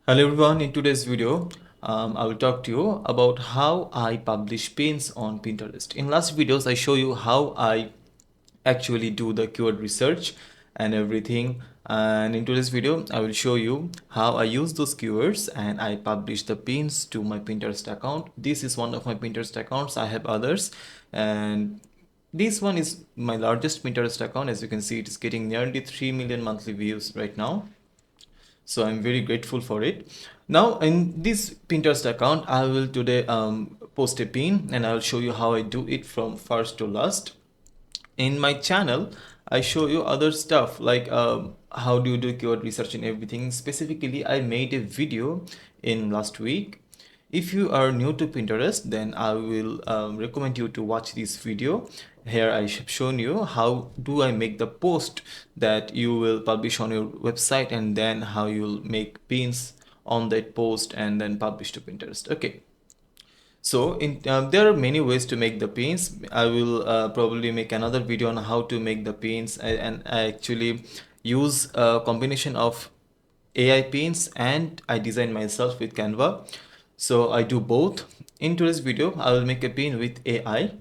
Hello everyone, in today's video I will talk to you about how I publish pins on Pinterest. In last videos I show you how I actually do the keyword research and everything, and in today's video I will show you how I use those keywords and I publish the pins to my Pinterest account. This is one of my Pinterest accounts. I have others, and this one is my largest Pinterest account. As you can see, it is getting nearly 3 million monthly views right now, so I'm very grateful for it. Now in this Pinterest account I will today post a pin and I'll show you how I do it from first to last. In my channel I show you other stuff like how do you do keyword research and everything. Specifically, I made a video in last week. If you are new to Pinterest, then I will recommend you to watch this video. Here I have shown you how do I make the post that you will publish on your website, and then how you'll make pins on that post and then publish to Pinterest. Okay. So there are many ways to make the pins. I will probably make another video on how to make the pins, and I actually use a combination of AI pins and I design myself with Canva. So I do both. In today's video, I will make a pin with AI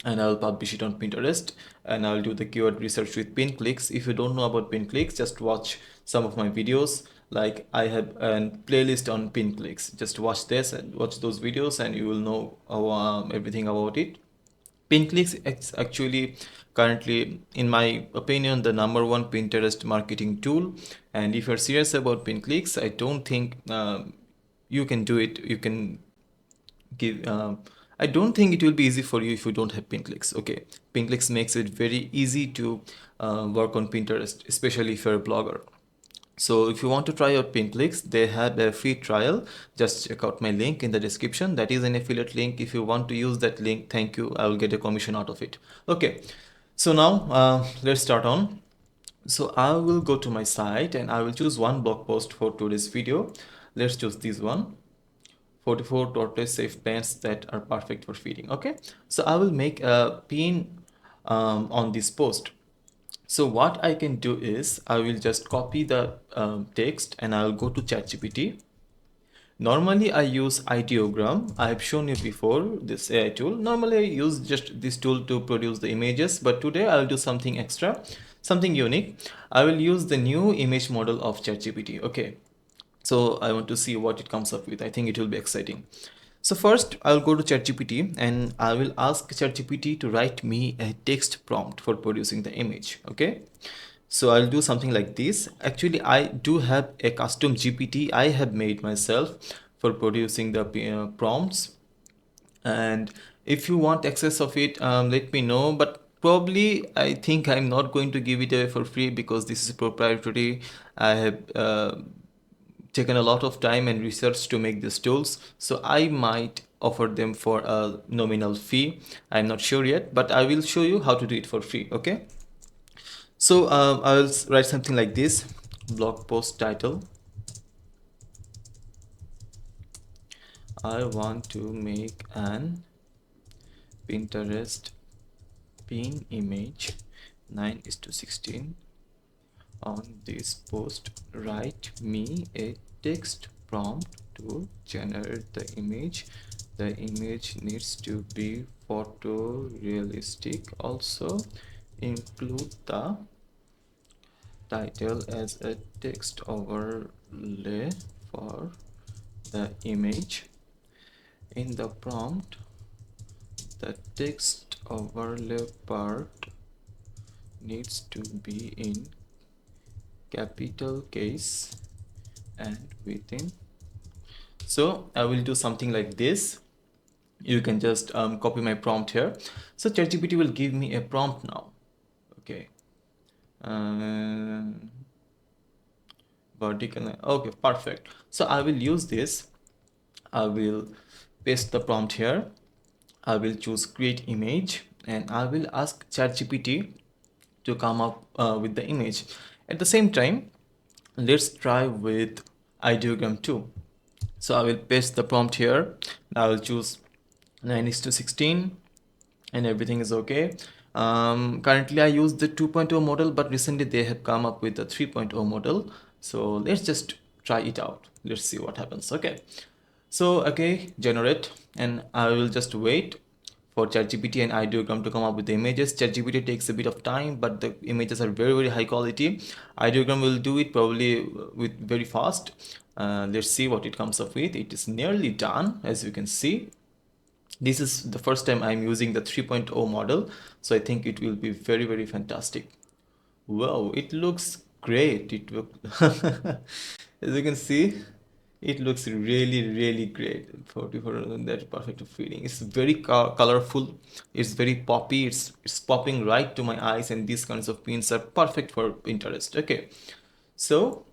and I'll publish it on Pinterest, and I'll do the keyword research with pin clicks. If you don't know about pin clicks, just watch some of my videos. Like I have a playlist on pin clicks. Just watch this and watch those videos and you will know everything about it. Pin clicks is actually currently, in my opinion, the number one Pinterest marketing tool. And if you're serious about pin clicks, I don't think you can do it. You can give I don't think it will be easy for you if you don't have pin clicks. Okay, pin clicks makes it very easy to work on Pinterest, especially if you're a blogger. So if you want to try out pin clicks, they have a free trial. Just check out my link in the description. That is an affiliate link. If you want to use that link, thank you, I will get a commission out of it. Okay, so now let's start on. So I will go to my site and I will choose one blog post for today's video. Let's choose this one. 44 tortoise safe pens that are perfect for feeding. Okay, so I will make a pin on this post. So what I can do is I will just copy the text and I'll go to ChatGPT. Normally I use ideogram. I have shown you before this AI tool. Normally I use just this tool to produce the images, but today I'll do something extra, something unique. I will use the new image model of ChatGPT. Okay, so I want to see what it comes up with. I think it will be exciting. So first I'll go to ChatGPT and I will ask ChatGPT to write me a text prompt for producing the image. Okay, so I'll do something like this. Actually, I do have a custom GPT I have made myself for producing the prompts, and if you want access of it, let me know. But probably I think I'm not going to give it away for free because this is proprietary. I have taken a lot of time and research to make these tools, so I might offer them for a nominal fee. I'm not sure yet, but I will show you how to do it for free. Okay, so I'll write something like this: blog post title, I want to make an Pinterest pin image 9:16. On this post, write me a text prompt to generate the image. The image needs to be photorealistic. Also include the title as a text overlay for the image. In the prompt, the text overlay part needs to be in capital case and within. So I will do something like this. You can just copy my prompt here. So ChatGPT will give me a prompt now. Okay, vertical. Okay, perfect. So I will use this. I will paste the prompt here. I will choose create image and I will ask ChatGPT to come up with the image. At the same time, let's try with ideogram 2. So I will paste the prompt here. I will choose 9:16 and everything is okay. Currently I use the 2.0 model, but recently they have come up with the 3.0 model. So let's just try it out. Let's see what happens. Okay, so okay, generate, and I will just wait for ChatGPT and ideogram to come up with the images. ChatGPT takes a bit of time, but the images are very high quality. Ideogram will do it probably with very fast. Let's see what it comes up with. It is nearly done, as you can see. This is the first time I'm using the 3.0 model, so I think it will be very fantastic. Wow, it looks great. It look as you can see, it looks really great. 44, that perfect feeling. It's very colorful. It's very poppy. It's popping right to my eyes, and these kinds of pins are perfect for Pinterest. Okay, so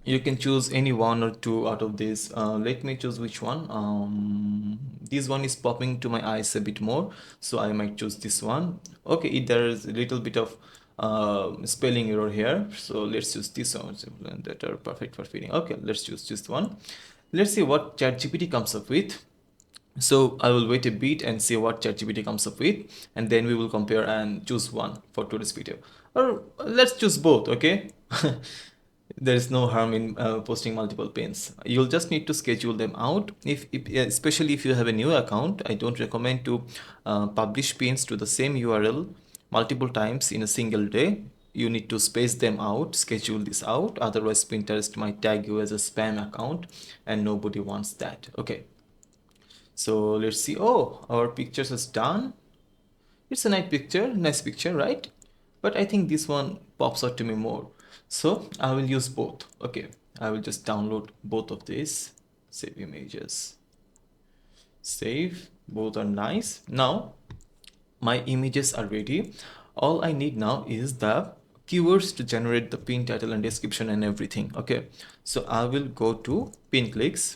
you can choose any one or two out of these. Let me choose which one. This one is popping to my eyes a bit more, so I might choose this one. Okay, there is a little bit of spelling error here, so let's use this one that are perfect for feeding. Okay, let's choose this one. Let's see what ChatGPT comes up with. So I will wait a bit and see what ChatGPT comes up with, and then we will compare and choose one for today's video. Or let's choose both, okay? There is no harm in posting multiple pins. You'll just need to schedule them out. Especially if you have a new account, I don't recommend to publish pins to the same URL multiple times in a single day. You need to space them out, schedule this out. Otherwise, Pinterest might tag you as a spam account, and nobody wants that. Okay. So let's see. Oh, our pictures is done. It's a nice picture, right? But I think this one pops out to me more. So I will use both. Okay, I will just download both of these. Save images. Save. Both are nice. Now my images are ready. All I need now is the keywords to generate the pin title and description and everything. Okay, so I will go to PinClicks,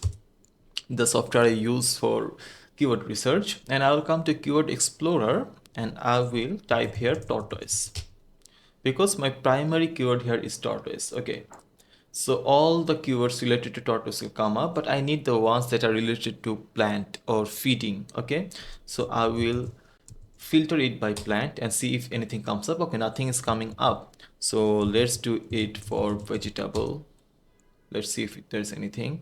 the software I use for keyword research, and I will come to Keyword Explorer and I will type here tortoise, because my primary keyword here is tortoise. Okay, so all the keywords related to tortoise will come up, but I need the ones that are related to plant or feeding. Okay, so I will filter it by plant and see if anything comes up. Okay, nothing is coming up, so let's do it for vegetable. Let's see if there's anything.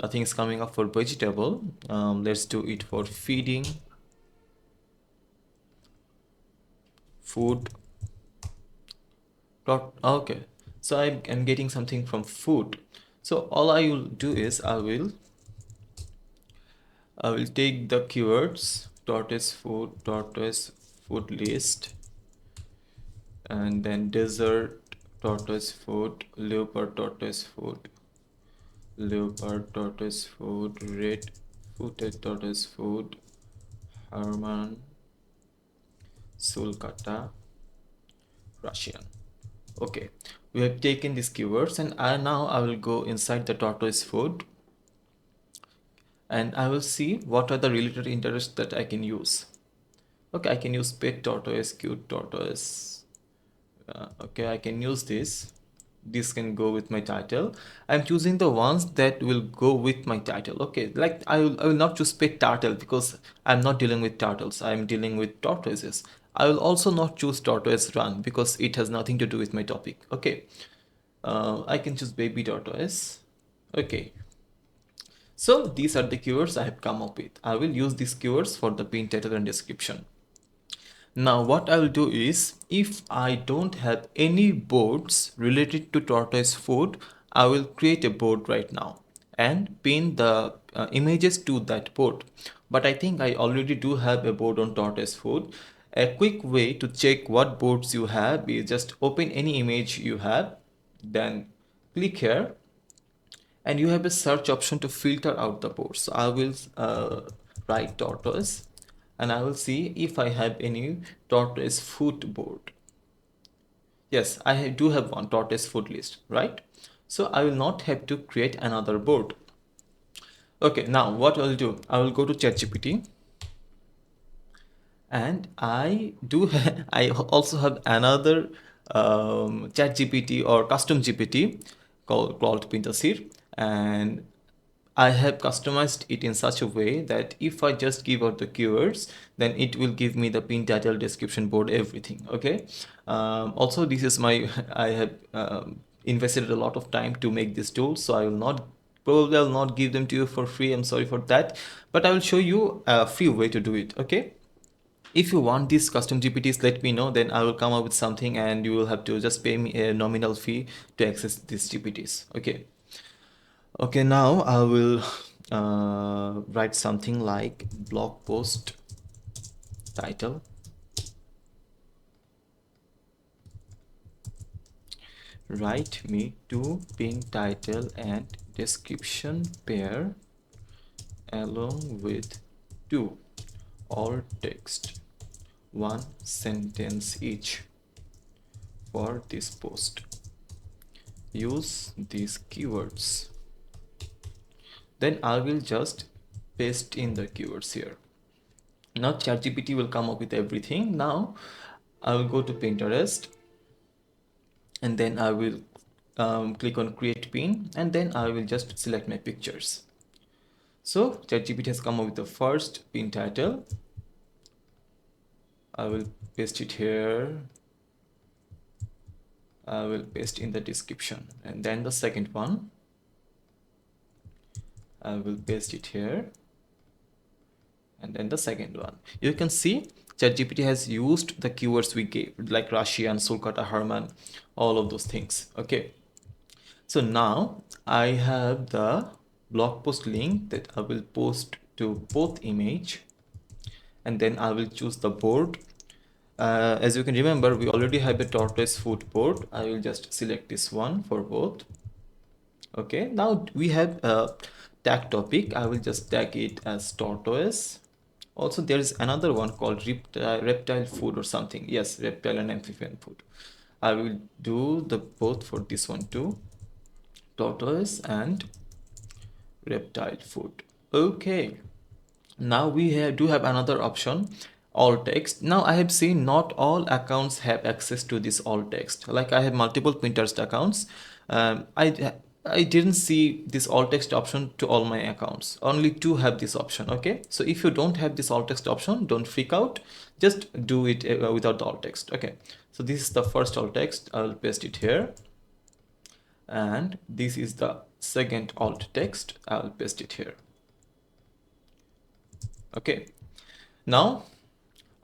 Nothing is coming up for vegetable. Let's do it for feeding, food. Okay, so I'm getting something from food. So all I will do is I will take the keywords tortoise food list, and then desert tortoise food, leopard tortoise food, red footed tortoise food, Herman, sulcata, Russian. Okay, we have taken these keywords, and now I will go inside the tortoise food and I will see what are the related interests that I can use. Okay, I can use pet tortoise, cute tortoise. Okay, I can use this. This can go with my title. I'm choosing the ones that will go with my title. Okay, like I will not choose pet turtle because I'm not dealing with turtles. I'm dealing with tortoises. I will also not choose tortoise run because it has nothing to do with my topic. Okay, I can choose baby tortoise. Okay, so these are the keywords I have come up with. I will use these keywords for the pin title and description. Now what I will do is, if I don't have any boards related to tortoise food, I will create a board right now and pin the images to that board. But I think I already do have a board on tortoise food. A quick way to check what boards you have is just open any image you have, then click here, and you have a search option to filter out the boards. So I will write tortoise and I will see if I have any tortoise food board. Yes, I do have one tortoise food list, right? So I will not have to create another board. Okay, now what I'll do, I will go to ChatGPT, and I do I also have another ChatGPT or custom GPT called Pinterest, and I have customized it in such a way that if I just give out the keywords, then it will give me the pin title, description, board, everything. Okay. Also, this is my I have invested a lot of time to make this tool, so I will not probably I'll not give them to you for free. I'm sorry for that, but I will show you a free way to do it. Okay, if you want these custom GPTs, let me know, then I will come up with something and you will have to just pay me a nominal fee to access these GPTs. Okay, now I will write something like blog post title, write me two pin title and description pair along with two alt text, one sentence each for this post. Use these keywords. Then I will just paste in the keywords here. Now ChatGPT will come up with everything. Now I will go to Pinterest and then I will click on create pin, and then I will just select my pictures. So ChatGPT has come up with the first pin title. I will paste it here. I will paste in the description, and then the second one I will paste it here, and then the second one. You can see ChatGPT has used the keywords we gave, like Russian, Sulcata, Herman, all of those things. Okay, so now I have the blog post link that I will post to both image, and then I will choose the board. As you can remember, we already have a tortoise foot board. I will just select this one for both. Okay, now we have a tag topic. I will just tag it as tortoise. Also, there is another one called reptile food or something. Yes, reptile and amphibian food. I will do the both for this one too. Tortoise and reptile food. Okay, now we do have another option, alt text. Now I have seen not all accounts have access to this alt text. Like I have multiple Pinterest accounts. I didn't see this alt text option to all my accounts. Only two have this option. Okay, so if you don't have this alt text option, don't freak out, just do it without the alt text. Okay, so this is the first alt text. I'll paste it here, and this is the second alt text. I'll paste it here. Okay, now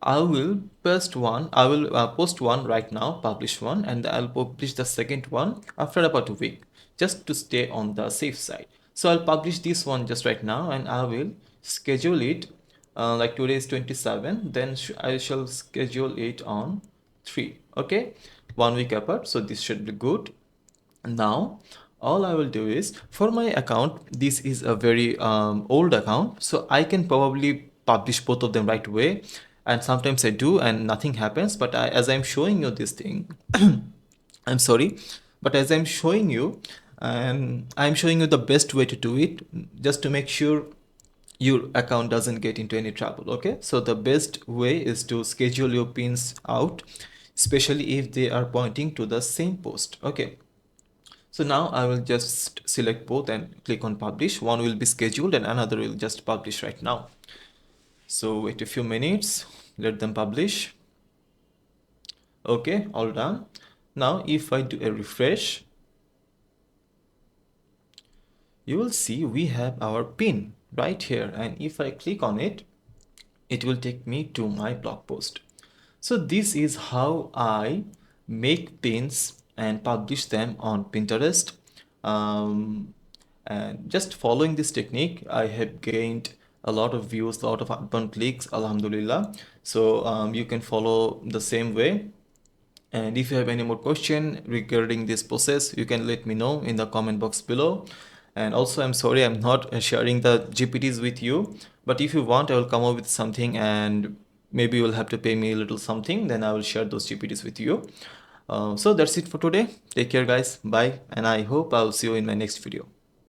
I will post one. I will post one right now, publish one, and I'll publish the second one after about a week, just to stay on the safe side. So I'll publish this one just right now, and I will schedule it like today is 27, then I shall schedule it on 3. Okay, 1 week apart, so this should be good. Now all I will do is, for my account, this is a very old account, so I can probably publish both of them right away, and sometimes I do and nothing happens. But as I'm showing you this thing I'm sorry, but as I'm showing you, I'm showing you the best way to do it, just to make sure your account doesn't get into any trouble. Okay, so the best way is to schedule your pins out, especially if they are pointing to the same post. Okay, so now I will just select both and click on publish. One will be scheduled and another will just publish right now. So wait a few minutes, let them publish. Okay, all done. Now if I do a refresh, you will see we have our pin right here, and if I click on it, it will take me to my blog post. So this is how I make pins and publish them on Pinterest. And just following this technique, I have gained a lot of views, a lot of outbound clicks, alhamdulillah. So you can follow the same way. And if you have any more question regarding this process, you can let me know in the comment box below. And also, I'm sorry I'm not sharing the GPTs with you, but if you want, I will come up with something, and maybe you will have to pay me a little something, then I will share those GPTs with you. So that's it for today. Take care guys, bye, and I hope I'll see you in my next video.